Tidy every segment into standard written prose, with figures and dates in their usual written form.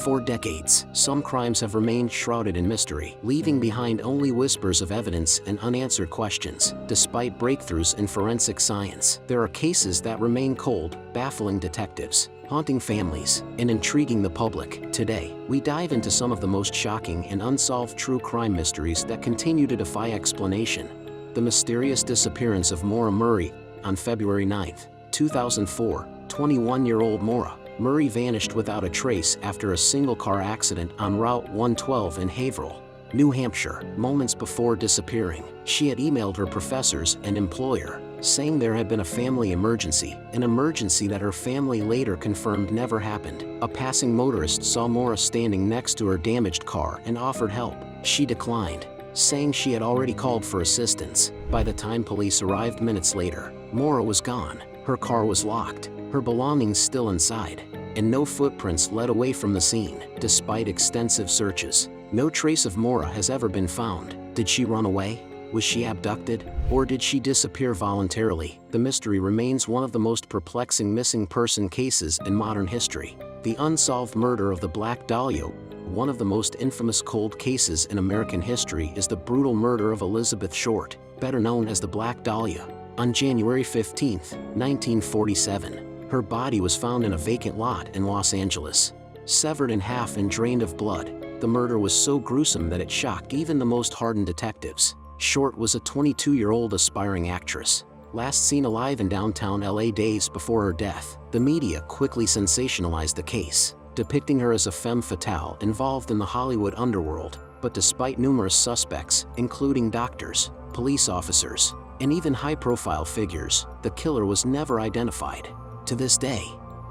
For decades, some crimes have remained shrouded in mystery, leaving behind only whispers of evidence and unanswered questions. Despite breakthroughs in forensic science, there are cases that remain cold, baffling detectives, haunting families, and intriguing the public. Today, we dive into some of the most shocking and unsolved true crime mysteries that continue to defy explanation. The mysterious disappearance of Maura Murray. On February 9, 2004, 21-year-old Maura Murray vanished without a trace after a single-car accident on Route 112 in Haverhill, New Hampshire. Moments before disappearing, she had emailed her professors and employer, saying there had been a family emergency, an emergency that her family later confirmed never happened. A passing motorist saw Maura standing next to her damaged car and offered help. She declined, saying she had already called for assistance. By the time police arrived minutes later, Maura was gone. Her car was locked, her belongings still inside, and no footprints led away from the scene. Despite extensive searches, no trace of Maura has ever been found. Did she run away? Was she abducted? Or did she disappear voluntarily? The mystery remains one of the most perplexing missing person cases in modern history. The unsolved murder of the Black Dahlia. One of the most infamous cold cases in American history is the brutal murder of Elizabeth Short, better known as the Black Dahlia. On January 15, 1947, her body was found in a vacant lot in Los Angeles, severed in half and drained of blood. The murder was so gruesome that it shocked even the most hardened detectives. Short was a 22-year-old aspiring actress, last seen alive in downtown LA days before her death. The media quickly sensationalized the case, depicting her as a femme fatale involved in the Hollywood underworld. But despite numerous suspects, including doctors, police officers, and even high-profile figures, the killer was never identified. To this day,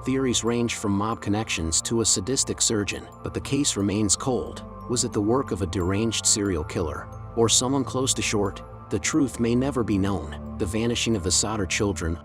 theories range from mob connections to a sadistic surgeon, but the case remains cold. Was it the work of a deranged serial killer, or someone close to Short? The truth may never be known. The vanishing of the Sodder children.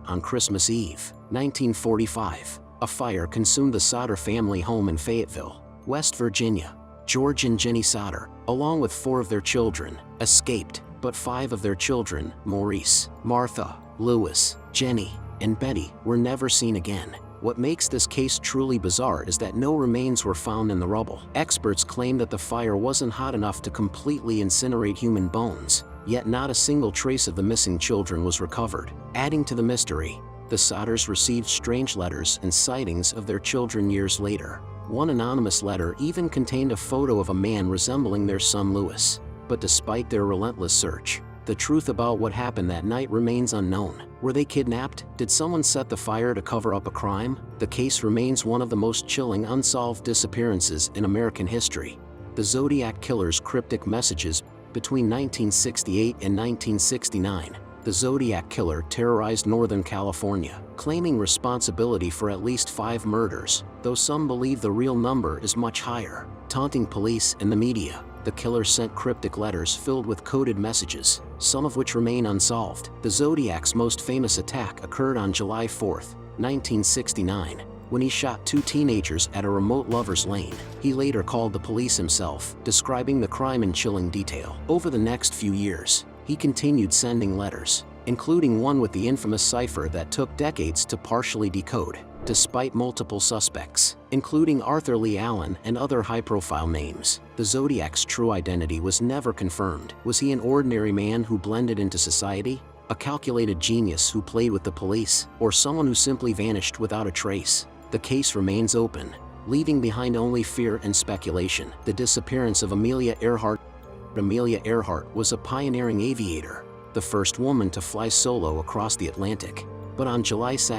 On Christmas Eve, 1945, a fire consumed the Sodder family home in Fayetteville, West Virginia. George and Jenny Sodder, along with 4 of their children, escaped, but 5 of their children, Maurice, Martha, Louis, Jenny, and Betty, were never seen again. What makes this case truly bizarre is that no remains were found in the rubble. Experts claim that the fire wasn't hot enough to completely incinerate human bones, yet not a single trace of the missing children was recovered. Adding to the mystery, the Sodders received strange letters and sightings of their children years later. One anonymous letter even contained a photo of a man resembling their son Louis. But despite their relentless search, the truth about what happened that night remains unknown. Were they kidnapped? Did someone set the fire to cover up a crime? The case remains one of the most chilling unsolved disappearances in American history. The Zodiac Killer's cryptic messages. Between 1968 and 1969, the Zodiac Killer terrorized Northern California, claiming responsibility for at least 5 murders, though some believe the real number is much higher. Taunting police and the media, the killer sent cryptic letters filled with coded messages, some of which remain unsolved. The Zodiac's most famous attack occurred on July 4, 1969, when he shot 2 teenagers at a remote lover's lane. He later called the police himself, describing the crime in chilling detail. Over the next few years, he continued sending letters, including one with the infamous cipher that took decades to partially decode. Despite multiple suspects, including Arthur Lee Allen and other high-profile names, the Zodiac's true identity was never confirmed. Was he an ordinary man who blended into society, a calculated genius who played with the police, or someone who simply vanished without a trace? The case remains open, leaving behind only fear and speculation. The disappearance of Amelia Earhart. Amelia Earhart was a pioneering aviator, the first woman to fly solo across the Atlantic. But on July 2,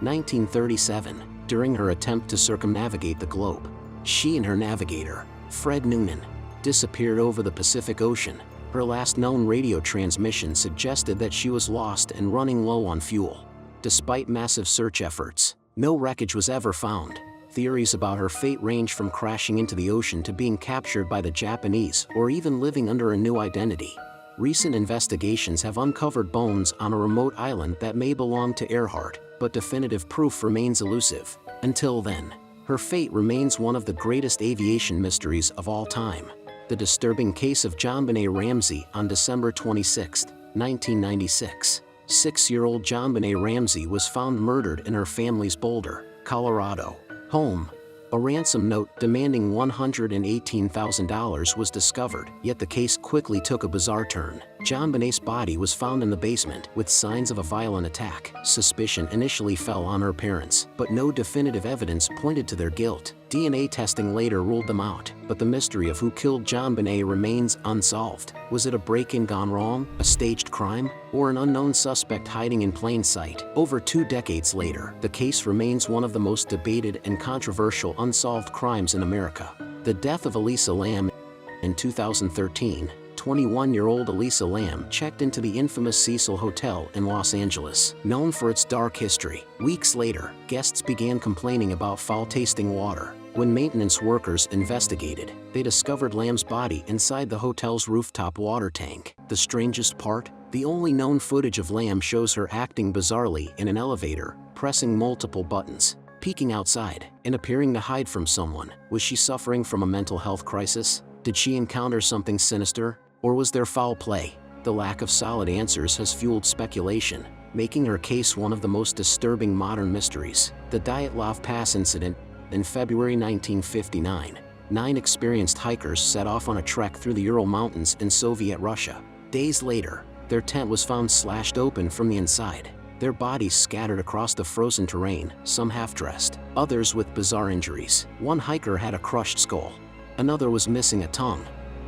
1937, during her attempt to circumnavigate the globe, she and her navigator, Fred Noonan, disappeared over the Pacific Ocean. Her last known radio transmission suggested that she was lost and running low on fuel. Despite massive search efforts, no wreckage was ever found. Theories about her fate range from crashing into the ocean to being captured by the Japanese or even living under a new identity. Recent investigations have uncovered bones on a remote island that may belong to Earhart, but definitive proof remains elusive. Until then, her fate remains one of the greatest aviation mysteries of all time. The disturbing case of JonBenet Ramsey. On December 26, 1996, 6-year-old JonBenet Ramsey was found murdered in her family's Boulder, Colorado home. A ransom note demanding $118,000 was discovered, yet the case quickly took a bizarre turn. JonBenét's body was found in the basement, with signs of a violent attack. Suspicion initially fell on her parents, but no definitive evidence pointed to their guilt. DNA testing later ruled them out, but the mystery of who killed JonBenet remains unsolved. Was it a break-in gone wrong, a staged crime, or an unknown suspect hiding in plain sight? Over 2 decades later, the case remains one of the most debated and controversial unsolved crimes in America. The death of Elisa Lam in 2013. 21-year-old Elisa Lam checked into the infamous Cecil Hotel in Los Angeles, known for its dark history. Weeks later, guests began complaining about foul-tasting water. When maintenance workers investigated, they discovered Lam's body inside the hotel's rooftop water tank. The strangest part? The only known footage of Lam shows her acting bizarrely in an elevator, pressing multiple buttons, peeking outside, and appearing to hide from someone. Was she suffering from a mental health crisis? Did she encounter something sinister? Or was there foul play? The lack of solid answers has fueled speculation, making her case one of the most disturbing modern mysteries. The Dyatlov Pass incident. In February 1959, 9 experienced hikers set off on a trek through the Ural Mountains in Soviet Russia. Days later, their tent was found slashed open from the inside, their bodies scattered across the frozen terrain, some half-dressed, others with bizarre injuries. One hiker had a crushed skull, another was missing a tongue,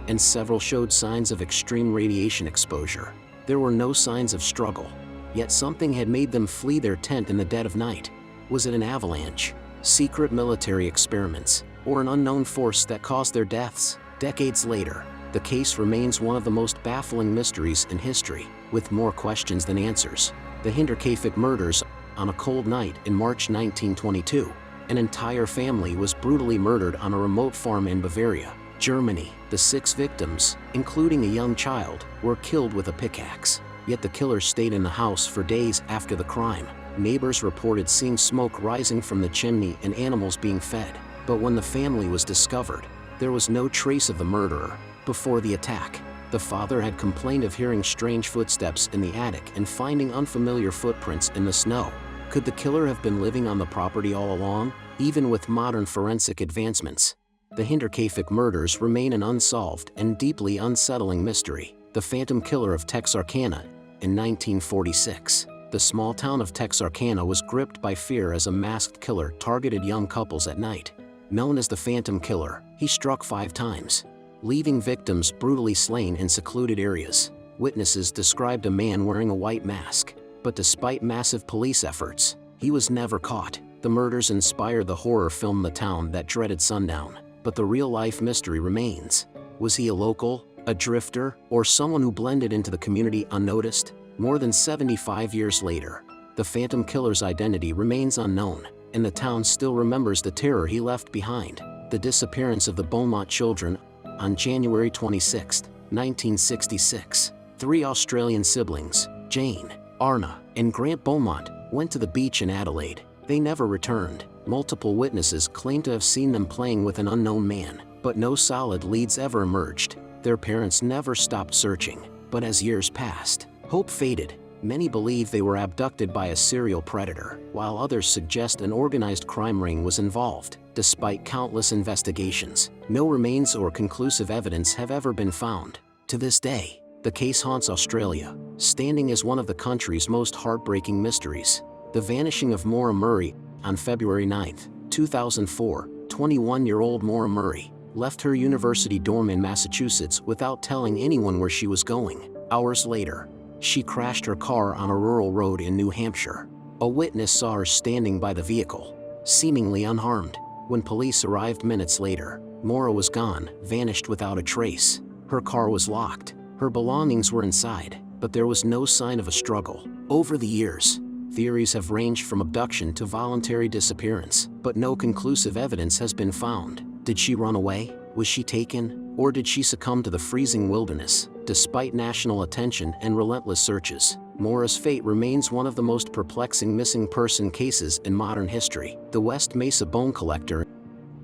and several showed signs of extreme radiation exposure. There were no signs of struggle, yet something had made them flee their tent in the dead of night. Was it an avalanche, secret military experiments, or an unknown force that caused their deaths? Decades later, the case remains one of the most baffling mysteries in history, with more questions than answers. The Hinterkaifeck murders. On a cold night in March 1922, an entire family was brutally murdered on a remote farm in Bavaria, Germany. The 6 victims, including a young child, were killed with a pickaxe. Yet the killer stayed in the house for days after the crime. Neighbors reported seeing smoke rising from the chimney and animals being fed. But when the family was discovered, there was no trace of the murderer. Before the attack, the father had complained of hearing strange footsteps in the attic and finding unfamiliar footprints in the snow. Could the killer have been living on the property all along? Even with modern forensic advancements, the Hinterkaifeck murders remain an unsolved and deeply unsettling mystery. The Phantom Killer of Texarkana. In 1946, the small town of Texarkana was gripped by fear as a masked killer targeted young couples at night. Known as the Phantom Killer, he struck 5 times, leaving victims brutally slain in secluded areas. Witnesses described a man wearing a white mask, but despite massive police efforts, he was never caught. The murders inspired the horror film The Town That Dreaded Sundown. But the real-life mystery remains. Was he a local, a drifter, or someone who blended into the community unnoticed? More than 75 years later, the Phantom Killer's identity remains unknown, and the town still remembers the terror he left behind. The disappearance of the Beaumont children. On January 26, 1966, 3 Australian siblings, Jane, Arna, and Grant Beaumont, went to the beach in Adelaide. They never returned. Multiple witnesses claimed to have seen them playing with an unknown man, but no solid leads ever emerged. Their parents never stopped searching, but as years passed, hope faded. Many believe they were abducted by a serial predator, while others suggest an organized crime ring was involved. Despite countless investigations, no remains or conclusive evidence have ever been found. To this day, the case haunts Australia, standing as one of the country's most heartbreaking mysteries. The vanishing of Maura Murray. On February 9, 2004, 21-year-old Maura Murray left her university dorm in Massachusetts without telling anyone where she was going. Hours later, she crashed her car on a rural road in New Hampshire. A witness saw her standing by the vehicle, seemingly unharmed. When police arrived minutes later, Maura was gone, vanished without a trace. Her car was locked. Her belongings were inside, but there was no sign of a struggle. Over the years, theories have ranged from abduction to voluntary disappearance, but no conclusive evidence has been found. Did she run away? Was she taken? Or did she succumb to the freezing wilderness? Despite national attention and relentless searches, Maura's fate remains one of the most perplexing missing person cases in modern history. The West Mesa bone collector.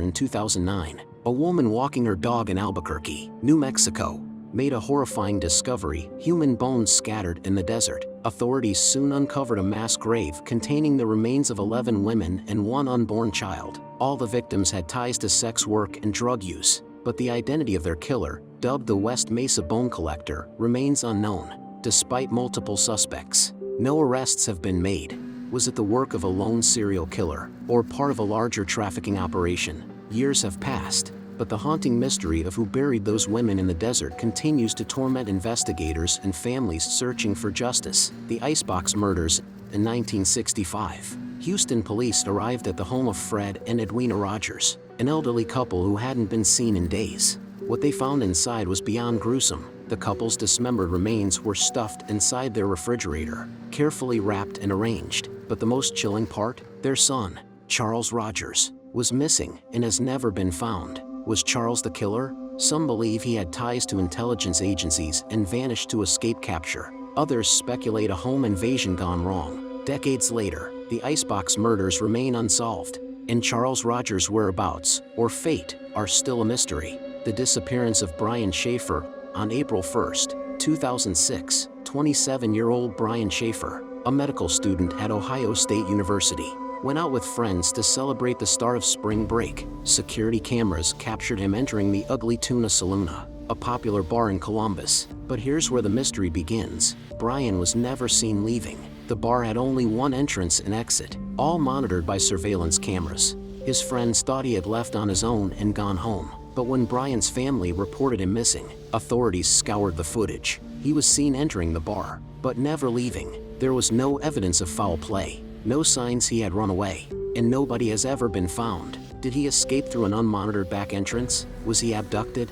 In 2009, a woman walking her dog in Albuquerque, New Mexico, made a horrifying discovery: human bones scattered in the desert. Authorities soon uncovered a mass grave containing the remains of 11 women and 1 unborn child. All the victims had ties to sex work and drug use, but the identity of their killer, dubbed the West Mesa Bone Collector, remains unknown. Despite multiple suspects, no arrests have been made. Was it the work of a lone serial killer, or part of a larger trafficking operation? Years have passed, but the haunting mystery of who buried those women in the desert continues to torment investigators and families searching for justice. The Icebox murders in 1965. Houston police arrived at the home of Fred and Edwina Rogers, an elderly couple who hadn't been seen in days. What they found inside was beyond gruesome. The couple's dismembered remains were stuffed inside their refrigerator, carefully wrapped and arranged. But the most chilling part, their son, Charles Rogers, was missing and has never been found. Was Charles the killer? Some believe he had ties to intelligence agencies and vanished to escape capture. Others speculate a home invasion gone wrong. Decades later, the Icebox murders remain unsolved, and Charles Rogers' whereabouts, or fate, are still a mystery. The disappearance of Brian Schaefer. On April 1, 2006, 27-year-old Brian Schaefer, a medical student at Ohio State University, went out with friends to celebrate the start of spring break. Security cameras captured him entering the Ugly Tuna Saloon, a popular bar in Columbus. But here's where the mystery begins. Brian was never seen leaving. The bar had only one entrance and exit, all monitored by surveillance cameras. His friends thought he had left on his own and gone home. But when Brian's family reported him missing, authorities scoured the footage. He was seen entering the bar, but never leaving. There was no evidence of foul play, no signs he had run away, and nobody has ever been found. Did he escape through an unmonitored back entrance? Was he abducted?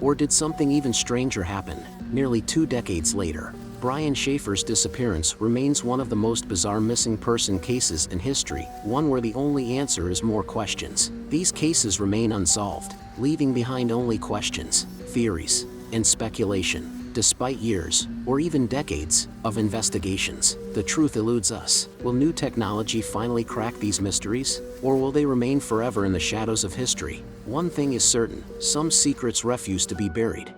Or did something even stranger happen? Nearly 2 decades later, Brian Schaefer's disappearance remains one of the most bizarre missing person cases in history, one where the only answer is more questions. These cases remain unsolved, leaving behind only questions, theories, and speculation. Despite years, or even decades, of investigations, the truth eludes us. Will new technology finally crack these mysteries, or will they remain forever in the shadows of history? One thing is certain, some secrets refuse to be buried.